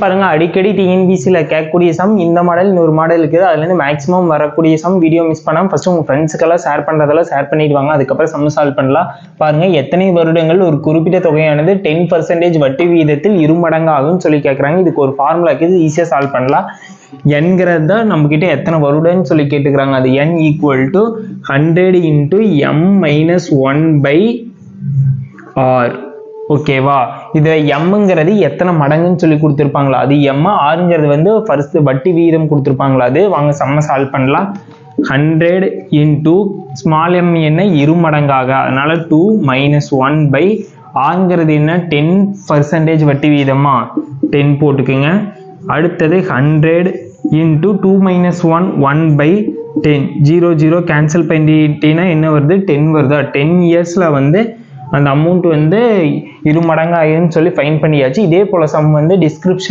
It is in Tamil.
பாருங்க அடிக்கடி டிஎன்பிசியில் கேட்கக்கூடிய சம் இந்த மாடல் இன்னொரு மாடல் இருக்குது. அதுலேருந்து மேக்ஸிமம் வரக்கூடிய சம் வீடியோ மிஸ் பண்ணாமல் ஃபர்ஸ்ட் உங்கள் ஃப்ரெண்ட்ஸுக்கெல்லாம் ஷேர் பண்ணுறதெல்லாம் ஷேர் பண்ணிடுவாங்க. அதுக்கப்புறம் சம் சால்வ் பண்ணலாம். பாருங்க எத்தனை வருடங்கள் ஒரு குறிப்பிட்ட தொகையானது 10% வட்டி விகிதத்தில் இருமடங்கு ஆகும்னு சொல்லி கேட்குறாங்க. இதுக்கு ஒரு ஃபார்முலா இருக்குது, ஈஸியாக சால்வ் பண்ணலாம். என்கிறது தான் நம்மக்கிட்ட எத்தனை வருடம்னு சொல்லி கேட்டுக்கிறாங்க. அது n equal to 100 into m-1/r. ஓகேவா? இதில் எம்ங்கிறது எத்தனை மடங்குன்னு சொல்லி கொடுத்துருப்பாங்களா, அது எம். ஆறுங்கிறது வந்து ஃபர்ஸ்ட் வட்டி வீதம் கொடுத்துருப்பாங்களா, அது வாங்க செம்ம சால்வ் பண்ணலாம். 100 இன்ட்டு ஸ்மால் எம் என்ன இருமடங்காக, அதனால 2 - 1/ஆறுங்கிறது என்ன 10% வட்டி வீதமா 10 போட்டுக்குங்க. அடுத்தது 100 இன்ட்டு 2 - 1 1/10 0 0 கேன்சல் பண்ணிட்டீங்கன்னா என்ன வருது 10 வருதா. 10 இயர்ஸில் வந்து அந்த அமௌண்ட் வந்து இருமடங்கு ஆயிடும்னு சொல்லி ஃபைன் பண்ணியாச்சு. இதே போல் சம் வந்து டிஸ்கிரிப்ஷன்